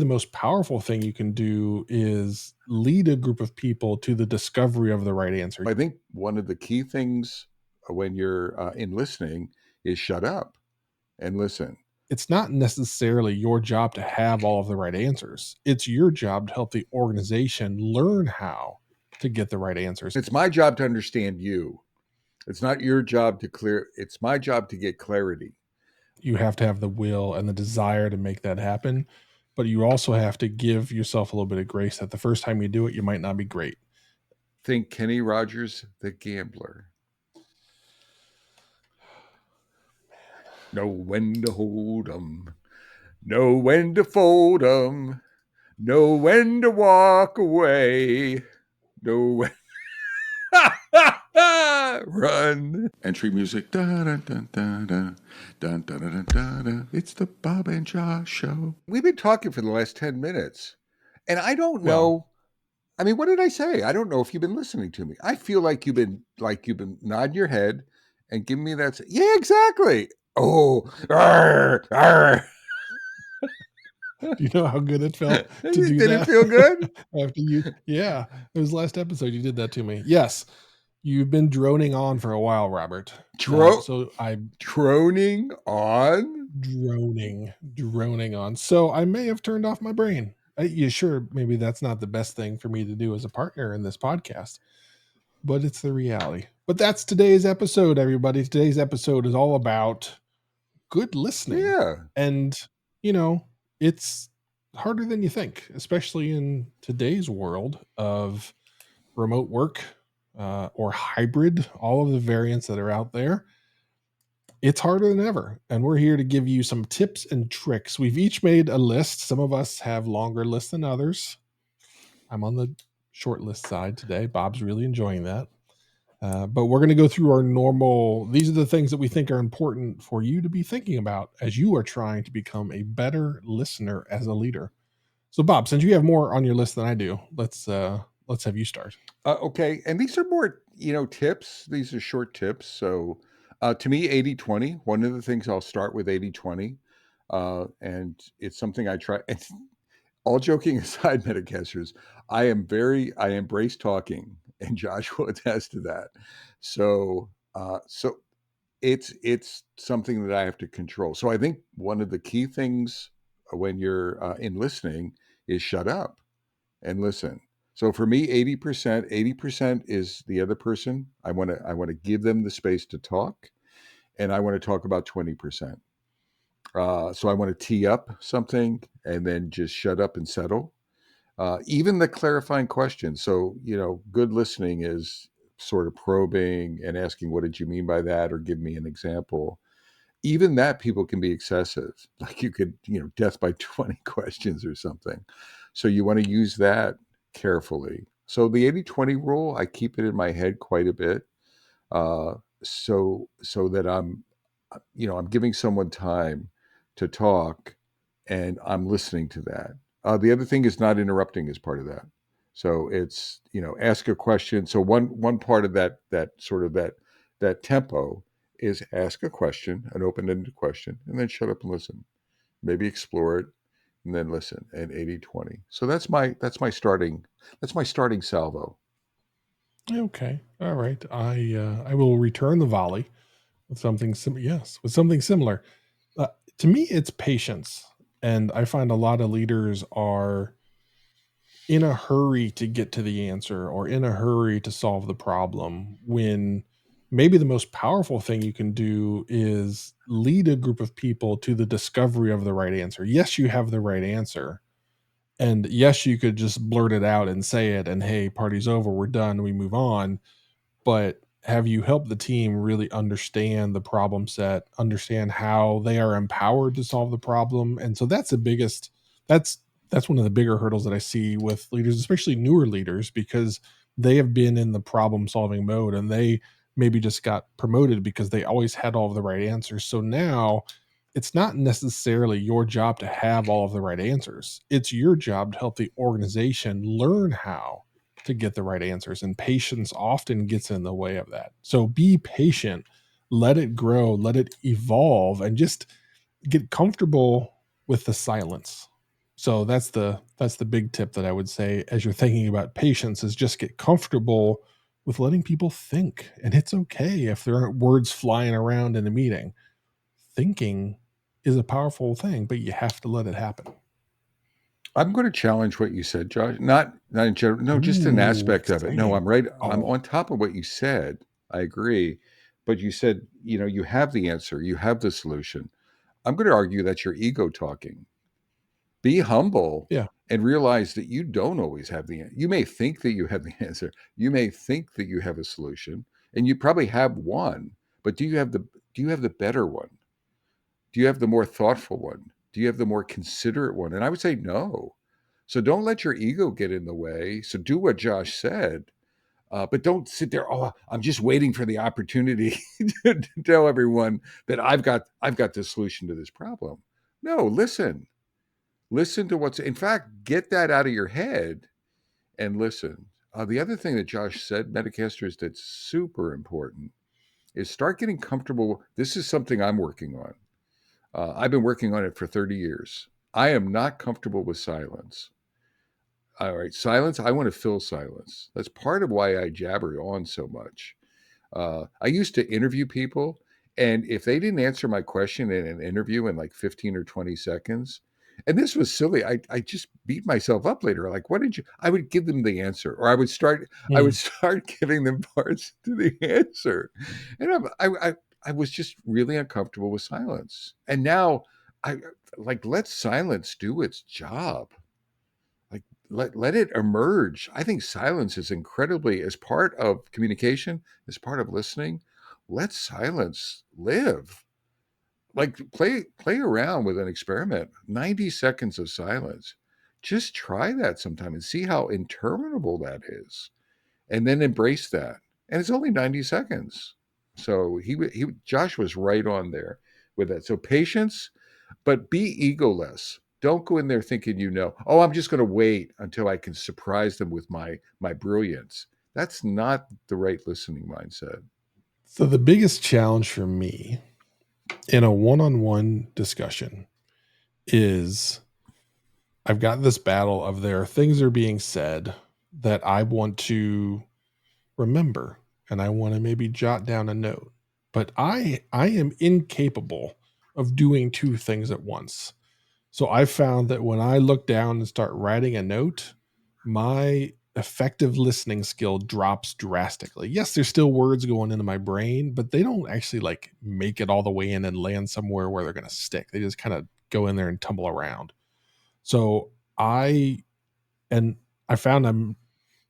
The most powerful thing you can do is lead a group of people to the discovery of the right answer. I think one of the key things when you're in listening is shut up and listen. It's not necessarily your job to have all of the right answers. It's your job to help the organization learn how to get the right answers. It's my job to understand you. It's not your job to clear. It's my job to get clarity. You have to have the will and the desire to make that happen, but you also have to give yourself a little bit of grace that the first time you do it, you might not be great. Think Kenny Rogers, the gambler. Know when to hold 'em, know when to fold 'em, know when to walk away, know when. Run. Entry music. Da, da, da, da, da, da, da, da, da, da. It's the Bob and Josh Show. We've been talking for the last 10 minutes, and I don't know. I mean, what did I say? I don't know if you've been listening to me. I feel like you've been nodding your head and giving me that. Yeah, exactly. Oh, arr, arr. Do you know how good it felt to do Did that? it feel good? After you, yeah, it was last episode you did that to me. Yes, you've been droning on for a while, Robert. So I'm Droning on. droning on. So I may have turned off my brain. You sure? Maybe that's not the best thing for me to do as a partner in this podcast, but it's the reality. But that's today's episode, everybody. Today's episode is all about good listening. Yeah. And, you know, it's harder than you think, especially in today's world of remote work or hybrid, all of the variants that are out there. It's harder than ever. And we're here to give you some tips and tricks. We've each made a list. Some of us have longer lists than others. I'm on the short list side today. Bob's really enjoying that. But we're going to go through our normal. These are the things that we think are important for you to be thinking about as you are trying to become a better listener as a leader. So, Bob, since you have more on your list than I do, let's have you start. Okay. And these are more, tips. These are short tips. So to me, 80-20, one of the things I'll start with 80-20. And it's something I try. And all joking aside, Metacasters, I embrace talking, and Josh will attest to that. So it's something that I have to control. So I think one of the key things when you're in listening is shut up and listen. So for me, 80% is the other person. I want to give them the space to talk, and I want to talk about 20%. So I want to tee up something and then just shut up and settle. Even the clarifying question. So, good listening is sort of probing and asking, what did you mean by that? Or give me an example. Even that people can be excessive. Like you could, death by 20 questions or something. So you want to use that carefully. So the 80-20 rule, I keep it in my head quite a bit. So that I'm giving someone time to talk and I'm listening to that. The other thing is not interrupting is part of that. So it's, ask a question. So one part of that sort of that tempo is ask a question, an open-ended question, and then shut up and listen. Maybe explore it and then listen, and 80-20. So that's my starting salvo. Okay, all right. I will return the volley with something similar. To me, it's patience, and I find a lot of leaders are in a hurry to get to the answer or in a hurry to solve the problem when maybe the most powerful thing you can do is lead a group of people to the discovery of the right answer. Yes, you have the right answer. And yes, you could just blurt it out and say it and hey, party's over, we're done, we move on. But have you helped the team really understand the problem set, understand how they are empowered to solve the problem? And so that's the biggest that's that's one of the bigger hurdles that I see with leaders, especially newer leaders, because they have been in the problem solving mode and they maybe just got promoted because they always had all of the right answers. So now it's not necessarily your job to have all of the right answers. It's your job to help the organization learn how to get the right answers. And patience often gets in the way of that. So be patient, let it grow, let it evolve, and just get comfortable with the silence. So that's the big tip that I would say as you're thinking about patience is just get comfortable with letting people think. And it's okay if there aren't words flying around in a meeting. Thinking is a powerful thing, but you have to let it happen. I'm going to challenge what you said, Josh. Not in general. No, just an Ooh, aspect of it. No, exciting. I'm right. I'm Oh, on top of what you said. I agree. But you said, you have the answer. You have the solution. I'm going to argue that's your ego talking. Be humble yeah. and realize that you don't always have the answer. You may think that you have the answer. You may think that you have a solution, and you probably have one. But do you have the better one? Do you have the more thoughtful one? Do you have the more considerate one? And I would say no. So don't let your ego get in the way. So do what Josh said, but don't sit there. Oh, I'm just waiting for the opportunity to tell everyone that I've got the solution to this problem. No, listen to what's. In fact, get that out of your head and listen. The other thing that Josh said, Metacasters, that's super important is start getting comfortable. This is something I'm working on. I've been working on it for 30 years. I am not comfortable with silence. All right, silence. I want to fill silence. That's part of why I jabber on so much. I used to interview people, and if they didn't answer my question in an interview in like 15 or 20 seconds, and this was silly, I just beat myself up later. Like, what did you? I would give them the answer, or I would Mm. start giving them parts to the answer, and I was just really uncomfortable with silence. And now I like let silence do its job. Like let it emerge. I think silence is incredibly as part of communication, as part of listening. Let silence live. Like play around with an experiment. 90 seconds of silence. Just try that sometime and see how interminable that is. And then embrace that. And it's only 90 seconds. So Josh was right on there with that. So patience, but be egoless. Don't go in there thinking oh, I'm just going to wait until I can surprise them with my brilliance. That's not the right listening mindset. So the biggest challenge for me in a one-on-one discussion is I've got this battle of there are things that are being said that I want to remember and I want to maybe jot down a note. But I am incapable of doing two things at once. So I found that when I look down and start writing a note, my effective listening skill drops drastically. Yes, there's still words going into my brain, but they don't actually like make it all the way in and land somewhere where they're going to stick. They just kind of go in there and tumble around. So I and I found I'm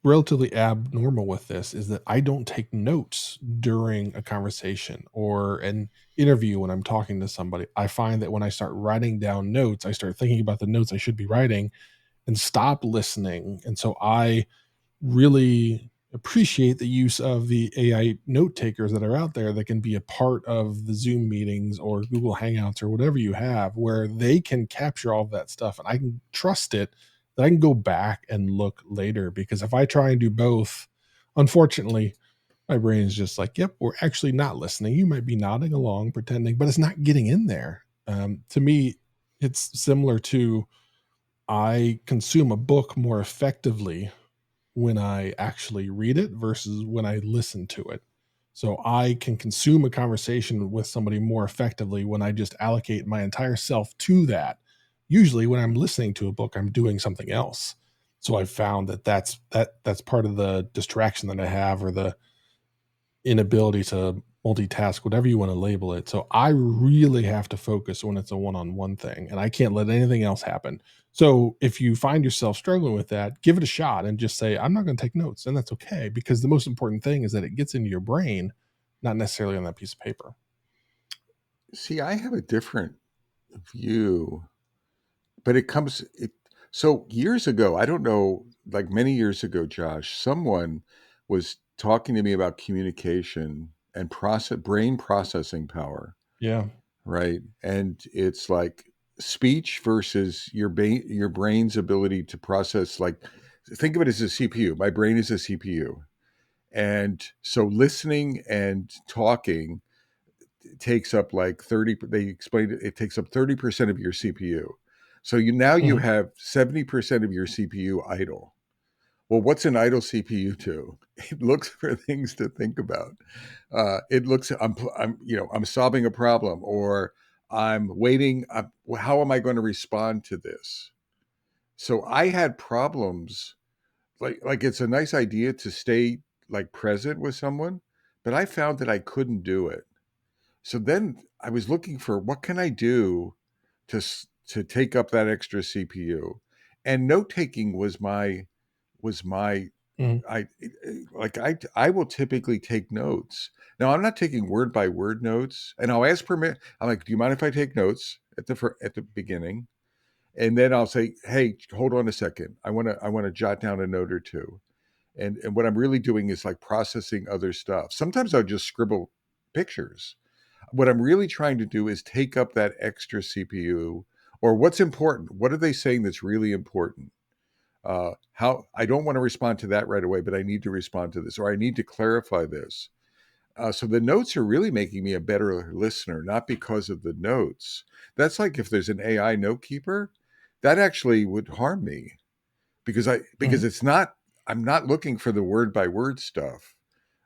relatively abnormal with this is that I don't take notes during a conversation or an interview when I'm talking to somebody. I find that when I start writing down notes, I start thinking about the notes I should be writing and stop listening. And so I really appreciate the use of the AI note takers that are out there that can be a part of the Zoom meetings or Google Hangouts or whatever you have, where they can capture all of that stuff and I can trust it that I can go back and look later. Because if I try and do both, unfortunately, my brain is just like, yep, we're actually not listening. You might be nodding along, pretending, but it's not getting in there. To me, it's similar to I consume a book more effectively when I actually read it versus when I listen to it. So I can consume a conversation with somebody more effectively when I just allocate my entire self to that. Usually when I'm listening to a book, I'm doing something else. So I've found that that's part of the distraction that I have or the inability to multitask, whatever you want to label it. So I really have to focus when it's a one-on-one thing and I can't let anything else happen. So if you find yourself struggling with that, give it a shot and just say, I'm not going to take notes. And that's okay because the most important thing is that it gets into your brain, not necessarily on that piece of paper. See, I have a different view, but so years ago, I don't know, like many years ago, Josh, someone was talking to me about communication and brain processing power, Yeah. right? And it's like speech versus your brain's ability to process. Like, think of it as a CPU. My brain is a CPU, and so listening and talking takes up like 30. They explained it takes up 30% of your CPU. So now you Mhm. have 70% of your CPU idle. Well, what's an idle CPU do? It looks for things to think about. It looks, I'm solving a problem, or I'm waiting. How am I going to respond to this? So I had problems. Like it's a nice idea to stay like present with someone, but I found that I couldn't do it. So then I was looking for what can I do to take up that extra CPU, and note taking was my Mhm. I will typically take notes. Now I'm not taking word by word notes, and I'll ask permit. I'm like, do you mind if I take notes at the beginning? And then I'll say, hey, hold on a second. I want to jot down a note or two. And what I'm really doing is like processing other stuff. Sometimes I'll just scribble pictures. What I'm really trying to do is take up that extra CPU, or what's important. What are they saying that's really important? How I don't want to respond to that right away, but I need to respond to this, or I need to clarify this. So the notes are really making me a better listener, not because of the notes. That's like if there's an AI note keeper, that actually would harm me because Mhm. it's not. I'm not looking for the word by word stuff.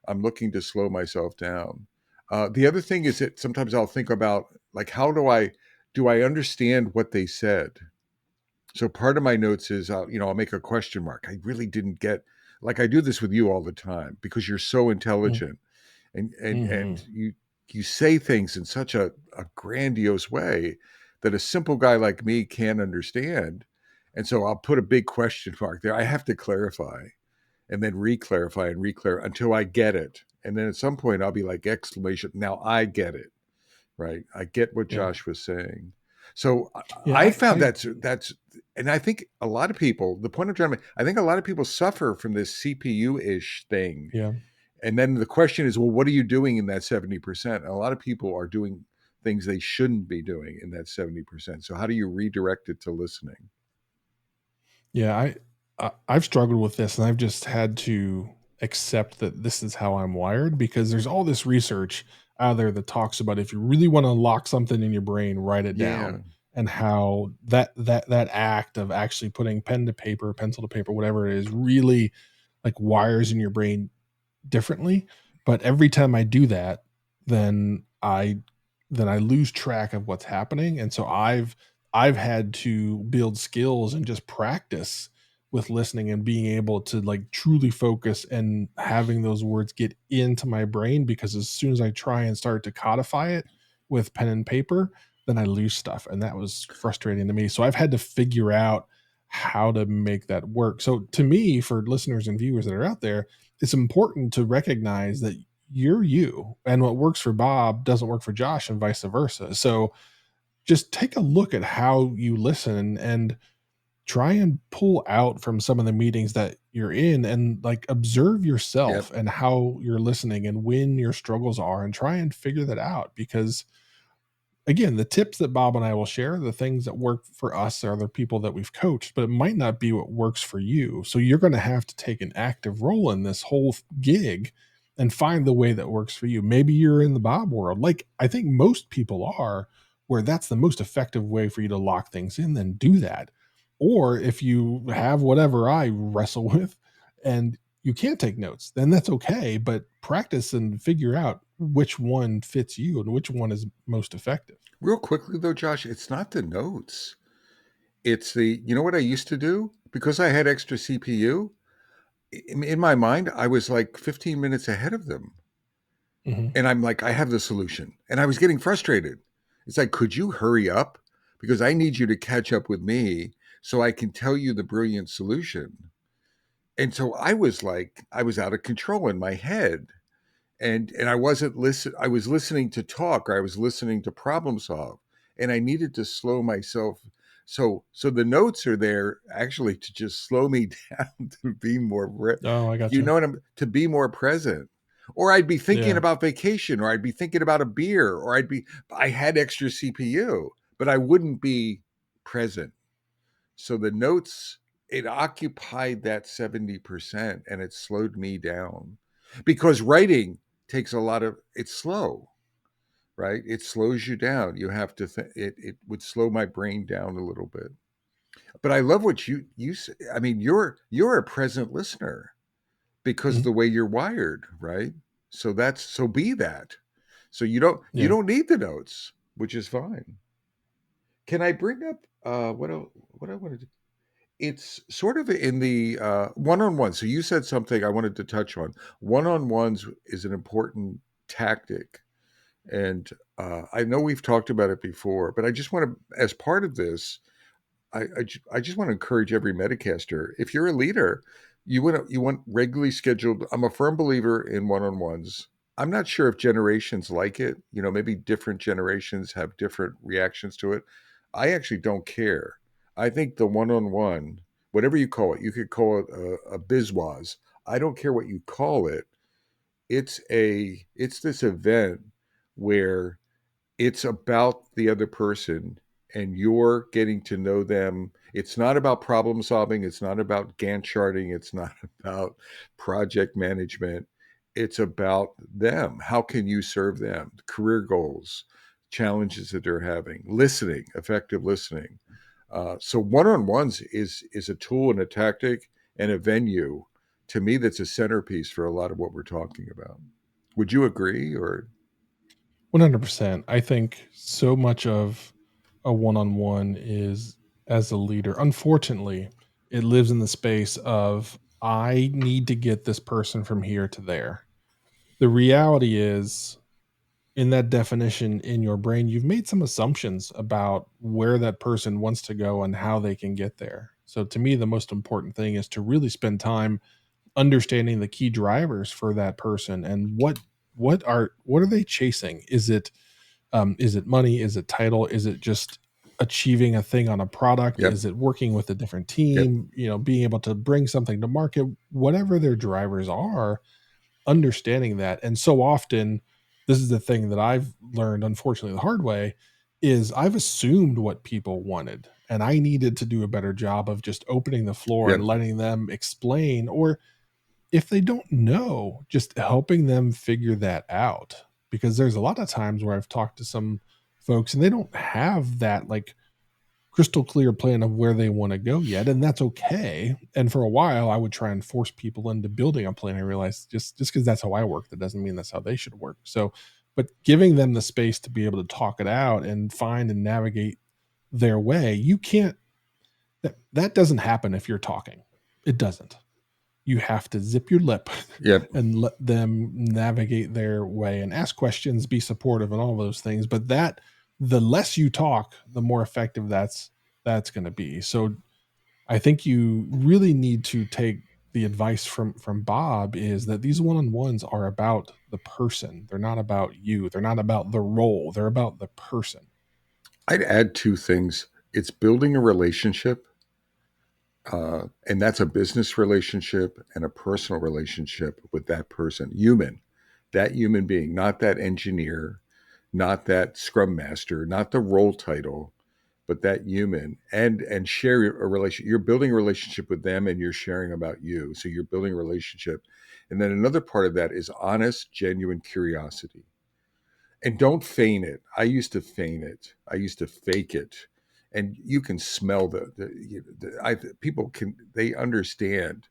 I'm looking to slow myself down. The other thing is that sometimes I'll think about like how do I understand what they said? So part of my notes is I'll make a question mark. I really didn't get like I do this with you all the time because you're so Mhm. intelligent and Mhm. you say things in such a grandiose way that a simple guy like me can't understand. And so I'll put a big question mark there. I have to clarify and then re-clarify and re-clarify until I get it. And then at some point I'll be like exclamation, now I get it, right? I get what Yeah. Josh was saying. So Yeah. I found that's and I think a lot of people, the point I'm trying to make, I think a lot of people suffer from this CPU-ish thing. Yeah. And then the question is, well, what are you doing in that 70%? And a lot of people are doing things they shouldn't be doing in that 70%. So how do you redirect it to listening? Yeah, I've struggled with this, and I've just had to accept that this is how I'm wired because there's all this research out there that talks about if you really want to lock something in your brain, write it Yeah. down, and how that act of actually putting pen to paper, pencil to paper, whatever it is, really like wires in your brain differently. But every time I do that, then I lose track of what's happening. And so I've had to build skills and just practice with listening and being able to like truly focus and having those words get into my brain because as soon as I try and start to codify it with pen and paper, then I lose stuff. And that was frustrating to me. So I've had to figure out how to make that work. So to me, for listeners and viewers that are out there, it's important to recognize that you're you and what works for Bob doesn't work for Josh and vice versa. So just take a look at how you listen and try and pull out from some of the meetings that you're in and like observe Yep. yourself and how you're listening and when your struggles are and try and figure that out because again, the tips that Bob and I will share, the things that work for us are the people that we've coached, but it might not be what works for you. So you're going to have to take an active role in this whole gig and find the way that works for you. Maybe you're in the Bob world, like I think most people are, where that's the most effective way for you to lock things in, then do that. Or if you have whatever I wrestle with and you can't take notes, then that's okay. But practice and figure out which one fits you and which one is most effective. Real quickly though, Josh, it's not the notes. It's you know what I used to do? Because I had extra CPU, in my mind, I was like 15 minutes ahead of them. Mhm. And I'm like, I have the solution. And I was getting frustrated. It's like, could you hurry up? Because I need you to catch up with me so I can tell you the brilliant solution. And so I was out of control in my head. And I wasn't I was listening to talk, or I was listening to problem solve. And I needed to slow myself. So the notes are there actually to just slow me down to be more Oh, I you gotcha. know what I'm to be more present. Or I'd be thinking Yeah. about vacation, or I'd be thinking about a beer, or I had extra CPU, but I wouldn't be present. So the notes, it occupied that 70% and it slowed me down because writing takes it's slow, right? It slows you down. You have to, it would slow my brain down a little bit. But I love what you say. I mean, you're a present listener because of Mhm. the way you're wired, right? So that's so be that. So you Yeah. don't need the notes, which is fine. Can I bring up what I wanted to? It's sort of in the one-on-one. So you said something I wanted to touch on. One-on-ones is an important tactic, and I know we've talked about it before, but I just want to, as part of this, I just want to encourage every Medicaster. If you're a leader, you want regularly scheduled. I'm a firm believer in one-on-ones. I'm not sure if generations like it. You know, maybe different generations have different reactions to it. I actually don't care. I think the one-on-one, whatever you call it, you could call it a bizwaz. I don't care what you call it. It's this event where it's about the other person and you're getting to know them. It's not about problem solving. It's not about Gantt charting. It's not about project management. It's about them. How can you serve them? Career goals, challenges that they're having, listening, effective listening. So one-on-ones is a tool and a tactic and a venue to me that's a centerpiece for a lot of what we're talking about. Would you agree or 100%. I think so much of a one-on-one is, as a leader, unfortunately, it lives in the space of I need to get this person from here to there. The reality is, in that definition in your brain, you've made some assumptions about where that person wants to go and how they can get there. So to me, the most important thing is to really spend time understanding the key drivers for that person and what are they chasing? Is it money? Is it title? Is it just achieving a thing on a product? yep, Is it working with a different yep, team? You know, being able to bring something to market, whatever their drivers are, understanding that. And so often, this is the thing that I've learned, unfortunately, the hard way, is I've assumed what people wanted. And I needed to do a better job of just opening the floor and yep. letting them explain, or if they don't know, just helping them figure that out. Because there's a lot of times where I've talked to some folks and they don't have that like crystal clear plan of where they want to go yet, and that's okay. And for a while I would try and force people into building a plan. I realized just because that's how I work, that doesn't mean that's how they should work. So but giving them the space to be able to talk it out and find and navigate their way, you can't, that doesn't happen if you're talking. It doesn't. You have to zip your lip Yep. and let them navigate their way and ask questions, be supportive, and all those things. But that, the less you talk, the more effective that's going to be. So I think you really need to take the advice from Bob, is that these one-on-ones are about the person. They're not about you. They're not about the role. They're about the person. I'd add two things. It's building a relationship, and that's a business relationship and a personal relationship with that person, that human being, not that engineer, not that scrum master, not the role title, but that human, and share a relation. You're building a relationship with them, and you're sharing about you. So you're building a relationship, and then another part of that is honest, genuine curiosity. And don't feign it. I used to feign it. I used to fake it, and you can smell people can they understand.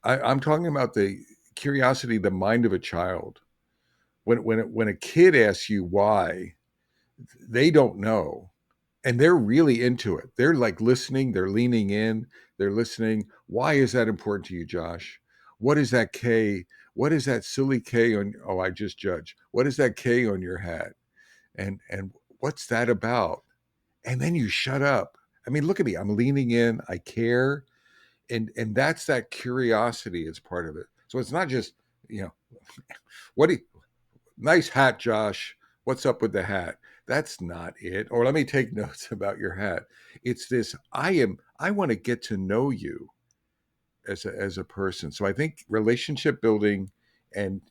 I'm talking about the curiosity, the mind of a child. When a kid asks you why, they don't know, and they're really into it. They're like listening. They're leaning in. They're listening. Why is that important to you, Josh? What is that K? What is that silly K on? Oh, I just judge. What is that K on your hat? And what's that about? And then you shut up. I mean, look at me. I'm leaning in. I care, and that's that curiosity is part of it. So it's not just you know what do you, nice hat, Josh. What's up with the hat? That's not it. Or let me take notes about your hat. It's this. I want to get to know you as a person. So I think relationship building and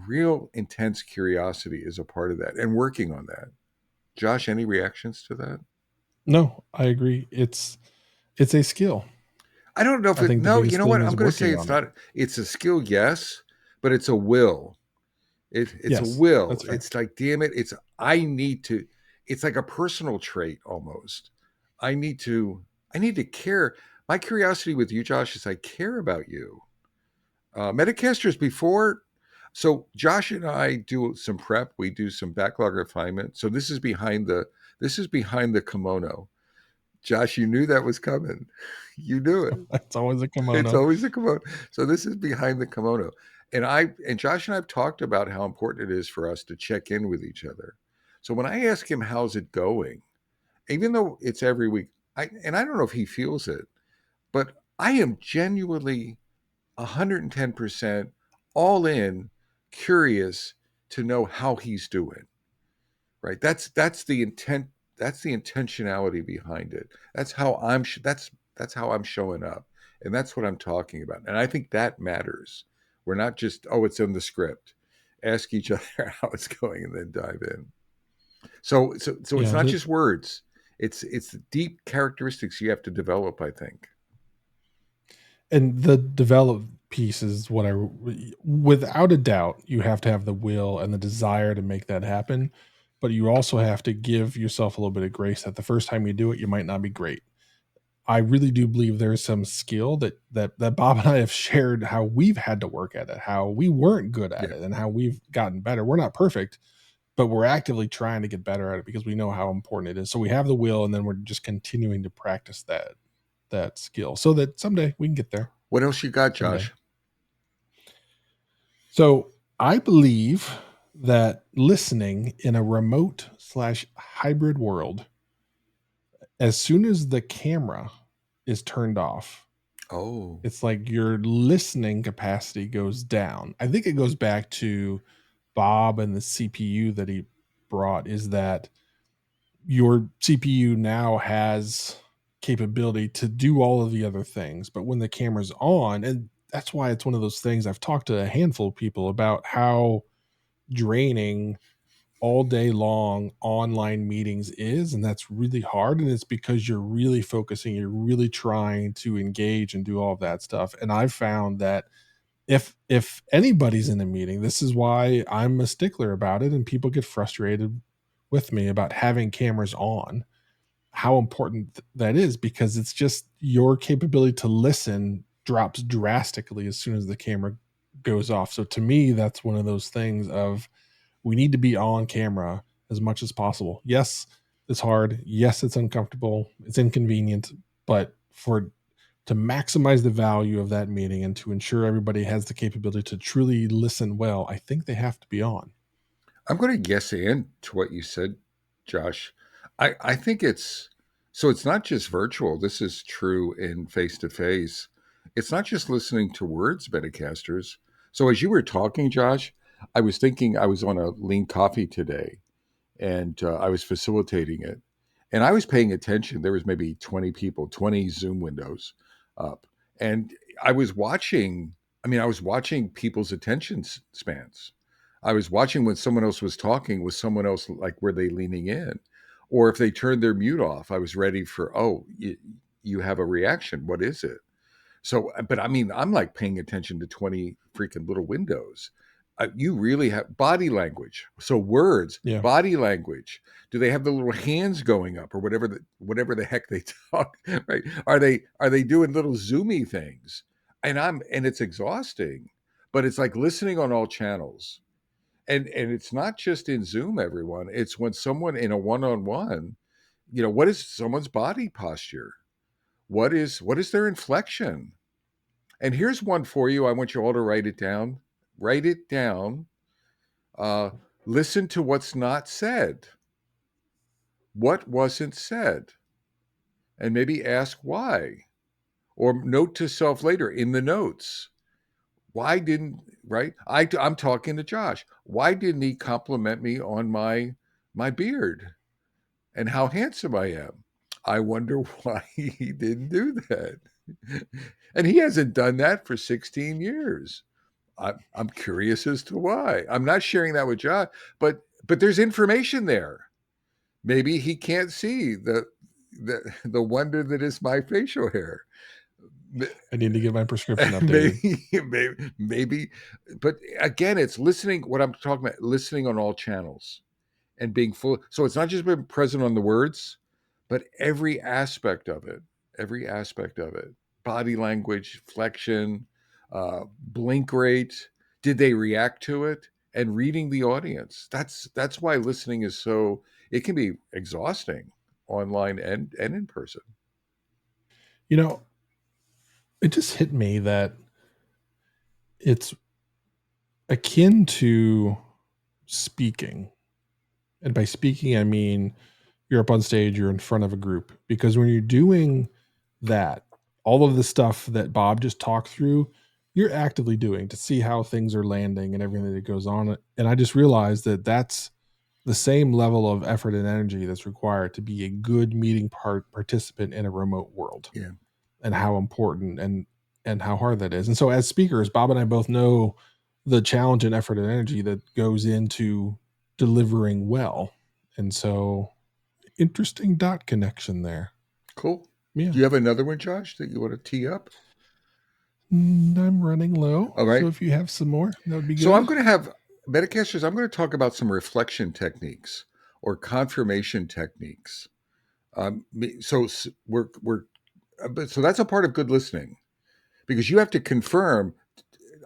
real intense curiosity is a part of that, and working on that. Josh, any reactions to that? No, I agree. It's a skill. I don't know if I it. think the No, you biggest know thing what? is I'm going to say working it's on it. not. It's a skill, yes, but it's a will. It's a Yes, will. that's fair. It's like, damn it. I need to. It's like a personal trait almost. I need to. I need to care. My curiosity with you, Josh, is I care about you. Metacasters before. So Josh and I do some prep. We do some backlog refinement. So this is behind the kimono. Josh, you knew that was coming. You knew it. It's always a It's kimono. always a kimono. So this is behind the kimono. And Josh and I have talked about how important it is for us to check in with each other. So when I ask him how's it going, even though it's every week, I don't know if he feels it, but I am genuinely 110% all in, curious to know how he's doing. Right? That's the intent. That's the intentionality behind it. That's how I'm showing up, and that's what I'm talking about. And I think that matters. We're not just it's in the script. Ask each other how it's going, and then dive in. So it's Yeah, not just words. It's deep characteristics you have to develop. I think. and the develop piece is what without a doubt, you have to have the will and the desire to make that happen. But you also have to give yourself a little bit of grace that the first time you do it, you might not be great. I really do believe there's some skill that Bob and I have shared how we've had to work at it, how we weren't good at Yeah. it, and how we've gotten better. We're not perfect, but we're actively trying to get better at it because we know how important it is. So we have the will, and then we're just continuing to practice that skill so that someday we can get there. What else you got, Someday. Josh? So I believe that listening in a remote slash hybrid world, as soon as the camera is turned off, Oh, it's like your listening capacity goes down. I think it goes back to Bob and the CPU that he brought, is that your CPU now has capability to do all of the other things, but when the camera's on, and that's why it's one of those things I've talked to a handful of people about how draining all day long online meetings is, and that's really hard, and it's because you're really focusing, you're really trying to engage and do all of that stuff. And I've found that if anybody's in a meeting, this is why I'm a stickler about it, and people get frustrated with me about having cameras on, how important that is, because it's just your capability to listen drops drastically as soon as the camera goes off. So to me, that's one of those things of, we need to be on camera as much as possible. Yes, it's hard. Yes, it's uncomfortable. It's inconvenient, but for to maximize the value of that meeting and to ensure everybody has the capability to truly listen well, I think they have to be on. I'm going to yes and to what you said, Josh. I think it's not just virtual. This is true in face to face. It's not just listening to words, Metacasters. So as you were talking, Josh, I was thinking I was on a lean coffee today, and I was facilitating it, and I was paying attention. There was maybe 20 people, 20 Zoom windows up, and I was watching. I mean, I was watching people's attention spans. I was watching when someone else was talking. Was someone else like were they leaning in, or if they turned their mute off? I was ready for you have a reaction. What is it? So, but I mean, I'm like paying attention to 20 freaking little windows. You really have body language. So words, Yeah. body language. Do they have the little hands going up or whatever the heck they talk? Right? Are they doing little zoomy things? And it's exhausting, but it's like listening on all channels. And it's not just in Zoom, everyone. It's when someone in a one-on-one, what is someone's body posture? What is their inflection? And here's one for you. I want you all to write it down. Write it down. Uh, Listen to what's not said. What wasn't said? And maybe ask why. Or note to self later in the notes. Why didn't, right? I'm talking to Josh. Why didn't he compliment me on my beard and how handsome I am? I wonder why he didn't do that. And he hasn't done that for 16 years. I'm curious as to why. I'm not sharing that with John, but there's information there. Maybe he can't see the wonder that is my facial hair. I need to get my prescription updated. Maybe. But again, it's listening. What I'm talking about, listening on all channels and being full. So it's not just being present on the words, but every aspect of it. every aspect of it. Body language, flexion, blink rate. Did they react to it? And reading the audience. That's why listening is so. It can be exhausting online and in person. You know, it just hit me that it's akin to speaking. And by speaking, I mean you're up on stage, you're in front of a group. Because when you're doing that, all of the stuff that Bob just talked through, you're actively doing to see how things are landing and everything that goes on. And I just realized that that's the same level of effort and energy that's required to be a good meeting participant in a remote world, Yeah. and how important and how hard that is. And so as speakers, Bob and I both know the challenge and effort and energy that goes into delivering well. And so interesting dot connection there. Cool. Yeah. Do you have another one, Josh, that you want to tee up? I'm running low. All So right. if you have some more, that would be So I'm good. going to have Metacasters. I'm going to talk about some reflection techniques or confirmation techniques. So so that's a part of good listening because you have to confirm.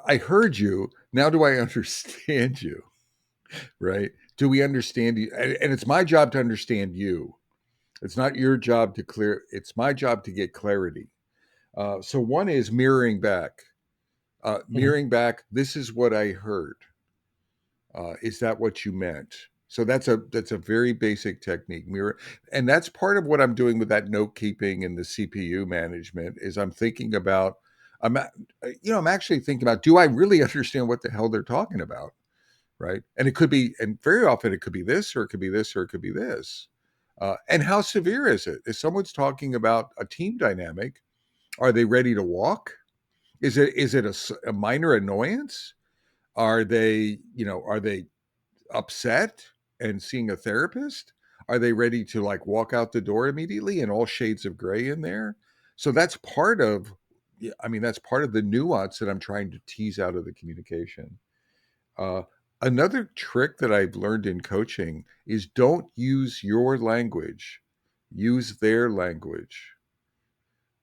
I heard you. Now, do I understand you? Right? Do we understand you? And it's my job to understand you. It's not your job to clear. It's my job to get clarity. So one is mirroring back. Mhm. Mirroring back. This is what I heard. Is that what you meant? So that's a very basic technique. Mirror, and that's part of what I'm doing with that note keeping and the CPU management. Is I'm thinking about, I'm actually thinking about, do I really understand what the hell they're talking about, right? And it could be, and very often it could be this, or it could be this, or it could be this. And how severe is it? If someone's talking about a team dynamic, are they ready to walk? Is it a minor annoyance? Are they upset and seeing a therapist? Are they ready to like walk out the door immediately and all shades of gray in there? So that's part of, yeah, I mean, that's part of the nuance that I'm trying to tease out of the communication. Uh, Another trick that I've learned in coaching is don't use your language, use their language.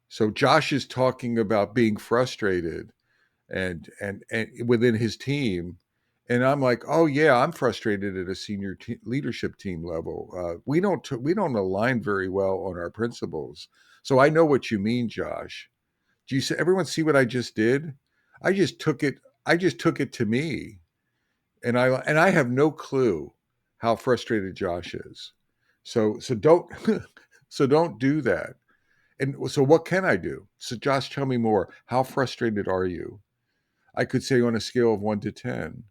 So Josh is talking about being frustrated and within his team, and I'm like, oh yeah, I'm frustrated at a senior leadership team level. We don't align very well on our principles. So I know what you mean, Josh. Do you see, everyone see what I just did? I just took it. I just took it to me, and I have no clue how frustrated Josh is. So don't so don't do that. And so what can I do? So Josh, tell me more. How frustrated are you? I could say on a scale of 1 to 10,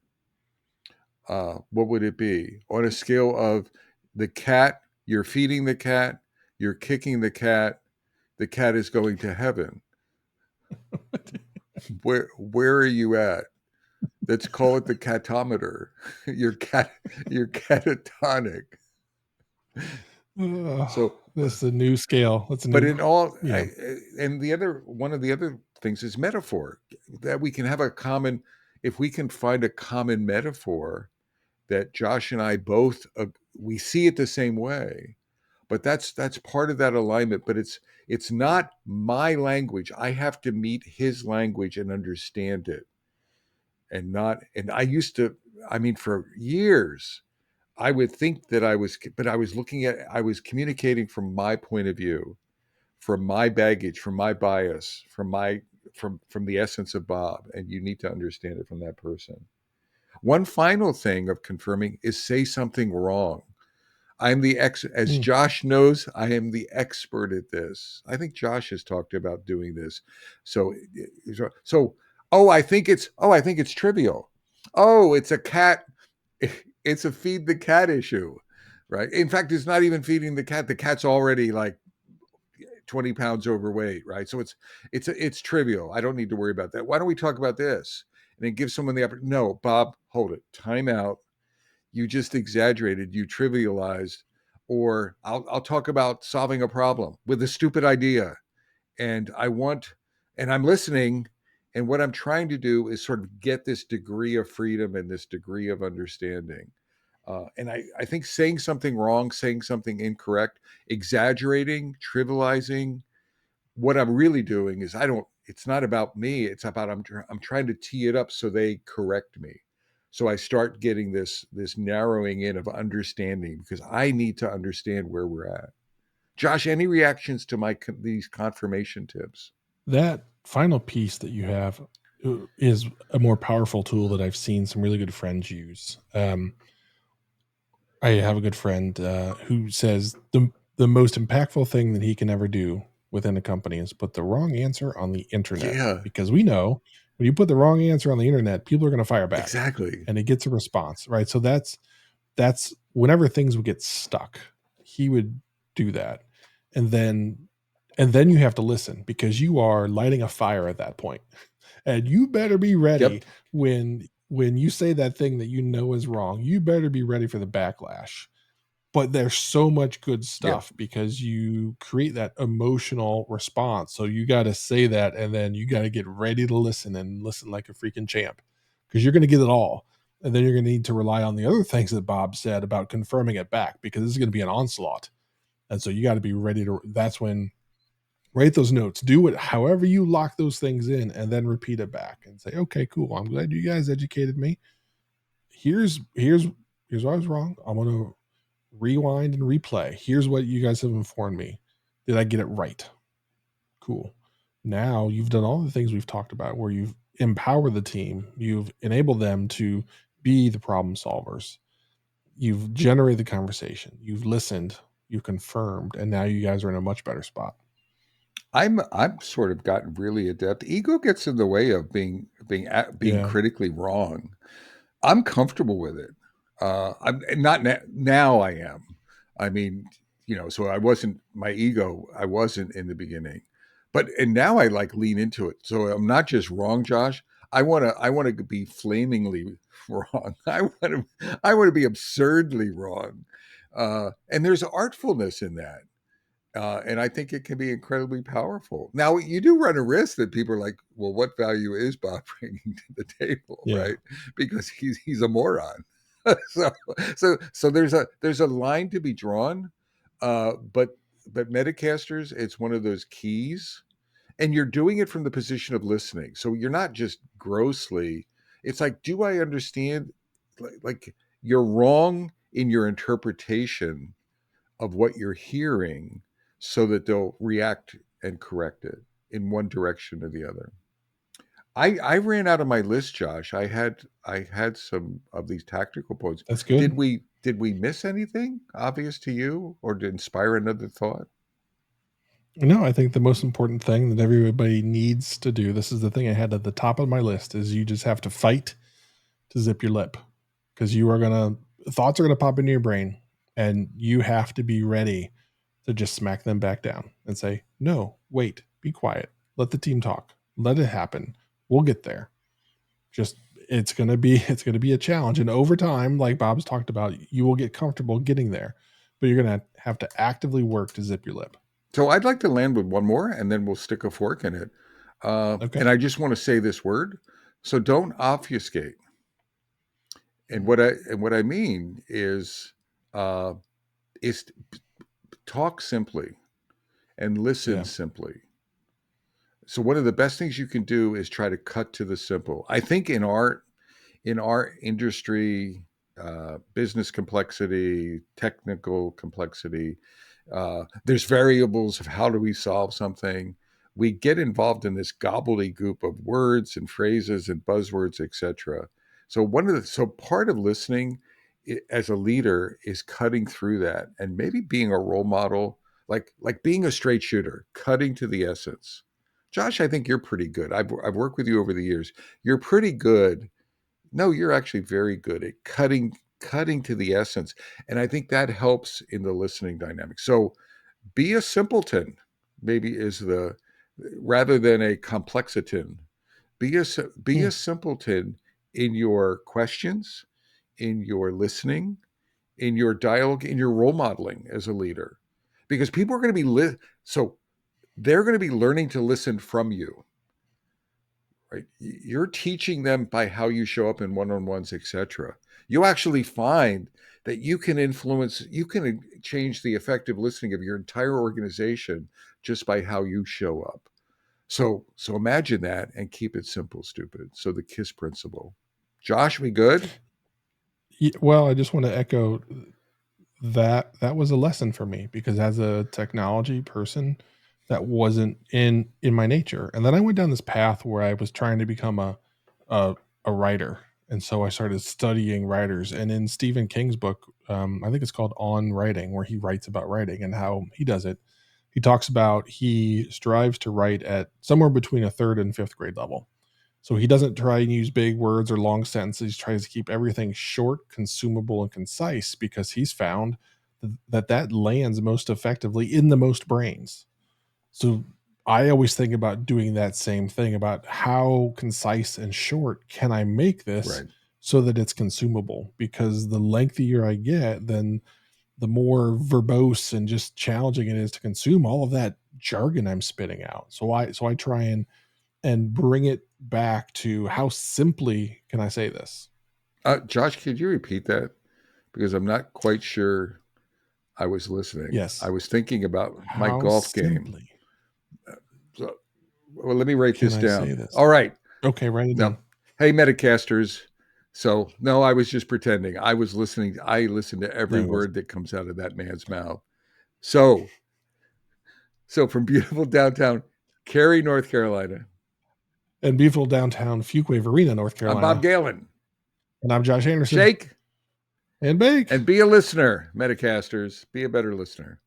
what would it be? On a scale of the cat, you're feeding the cat, you're kicking the cat is going to heaven. Where are you at? Let's call it the catometer. Your cat, you're catatonic. Ugh, So, this is a new scale. That's a but new, in all, yeah. and the other one of the other things is metaphor, that we can have a common. If we can find a common metaphor that Josh and I both we see it the same way, but that's part of that alignment. But it's not my language. I have to meet his language and understand it, and not. And I used to. I mean, for years, I would think that but I was communicating from my point of view, from my baggage, from my bias, from the essence of Bob, and you need to understand it from that person. One final thing of confirming is say something wrong. As Mm. Josh knows, I am the expert at this. I think Josh has talked about doing this. So, so, I think it's trivial. Oh, it's a cat. It's a feed the cat issue, right? In fact, it's not even feeding the cat. The cat's already like 20 pounds overweight, right? So it's trivial. I don't need to worry about that. Why don't we talk about this? And then give someone the opportunity. No, Bob, hold it. Time out. You just exaggerated. You trivialized. Or I'll talk about solving a problem with a stupid idea. And and I'm listening. And what I'm trying to do is sort of get this degree of freedom and this degree of understanding. And I think saying something wrong, saying something incorrect, exaggerating, trivializing, what I'm really doing is I don't. It's not about me. It's about I'm trying to tee it up so they correct me. So I start getting this narrowing in of understanding because I need to understand where we're at. Josh, any reactions to my these confirmation tips? That final piece that you have is a more powerful tool that I've seen some really good friends use. I have a good friend who says the most impactful thing that he can ever do within a company is put the wrong answer on the internet, Yeah, because we know when you put the wrong answer on the internet, people are going to fire back, exactly. and it gets a response, right? So that's whenever things would get stuck, he would do that, and then you have to listen because you are lighting a fire at that point, and you better be ready Yep, when you say that thing that you know is wrong. You better be ready for the backlash. But there's so much good yep. stuff because you create that emotional response. So you got to say that, and then you got to get ready to listen and listen like a freaking champ, because you're going to get it all. And then you're going to need to rely on the other things that Bob said about confirming it back, because this is going to be an onslaught. And so you got to be ready to, that's when, write those notes, do it however you lock those things in, and then repeat it back and say, okay, cool. I'm glad you guys educated me. Here's what I was wrong. I'm going to rewind and replay. Here's what you guys have informed me. Did I get it right? Cool. Now you've done all the things we've talked about where you've empowered the team, you've enabled them to be the problem solvers, you've generated the conversation, you've listened, you've confirmed, and now you guys are in a much better spot. I'm sort of gotten really adept. Ego gets in the way of being Yeah, critically wrong. I'm comfortable with it. I'm not now. I am. I mean, so I wasn't my ego. I wasn't in the beginning, but and now I like lean into it. So I'm not just wrong, Josh. I want to be flamingly wrong. I want to be absurdly wrong. And there's artfulness in that. And I think it can be incredibly powerful. Now, you do run a risk that people are like, "Well, what value is Bob bringing to the table?" yeah, Right? Because he's a moron. so so there's a line to be drawn. But Metacasters, it's one of those keys, and you're doing it from the position of listening. So you're not just grossly. It's like, do I understand? Like you're wrong in your interpretation of what you're hearing so that they'll react and correct it in one direction or the other. I ran out of my list, Josh. I had some of these tactical points. that's Did good. we miss anything obvious to you or to inspire another thought? No, I think the most important thing that everybody needs to do, this is the thing I had at the top of my list, is you just have to fight to zip your lip, because you are gonna thoughts are gonna pop into your brain, and you have to be ready to just smack them back down and say, no, wait, be quiet, let the team talk, let it happen, we'll get there. Just it's gonna be a challenge, and over time, like Bob's talked about, you will get comfortable getting there, but you're gonna have to actively work to zip your lip. So I'd like to land with one more, and then we'll stick a fork in it. And Okay. I just want to say this word. So don't obfuscate. And what I mean uh, is talk simply and listen Yeah, simply. So one of the best things you can do is try to cut to the simple. I think in our industry, business complexity, technical complexity, there's variables of how do we solve something. We get involved in this gobbledygook of words and phrases and buzzwords, etc. So part of listening as a leader is cutting through that and maybe being a role model, like being a straight shooter, cutting to the essence. Josh, I think you're pretty good. I've worked with you over the years. You're pretty good. No, you're actually very good at cutting to the essence, and I think that helps in the listening dynamic. So be a simpleton, maybe is the rather than a complexiton. Be hmm, a simpleton in your questions, in your listening, in your dialogue, in your role modeling as a leader, because people are going to be so they're going to be learning to listen from you, right? You're teaching them by how you show up in one-on-ones, etc. You actually find that you can influence, you can change the effective listening of your entire organization just by how you show up. So imagine that and keep it simple, stupid. So the KISS principle. Josh, we good? Well, I just want to echo that was a lesson for me because as a technology person, that wasn't in my nature. And then I went down this path where I was trying to become a, a writer, and so I started studying writers. And in Stephen King's book, I think it's called On Writing, where he writes about writing and how he does it. He talks about he strives to write at somewhere between a third and fifth grade level. So he doesn't try and use big words or long sentences. He tries to keep everything short, consumable, and concise because he's found that lands most effectively in the most brains. So I always think about doing that same thing about how concise and short can I make this Right. so that it's consumable, because the lengthier I get, then the more verbose and just challenging it is to consume all of that jargon I'm spitting out. So I try and bring it back to how simply can I say this? Josh, could you repeat that? Because I'm not quite sure I was listening. I Yes. was thinking about my How golf game. simply So, well, let me write can this I say down. this? All right. Okay, write it No. down. Hey, Metacasters. So, no, I was just pretending. I was listening. I listened to No, every he wasn't. word that comes out of that man's mouth. So, so from beautiful downtown Cary, North Carolina, And beautiful downtown Fuquay Arena, North I'm Bob Carolina. Galen. And I'm Josh Anderson. Shake And bake. and be a listener, Metacasters. Be a better listener.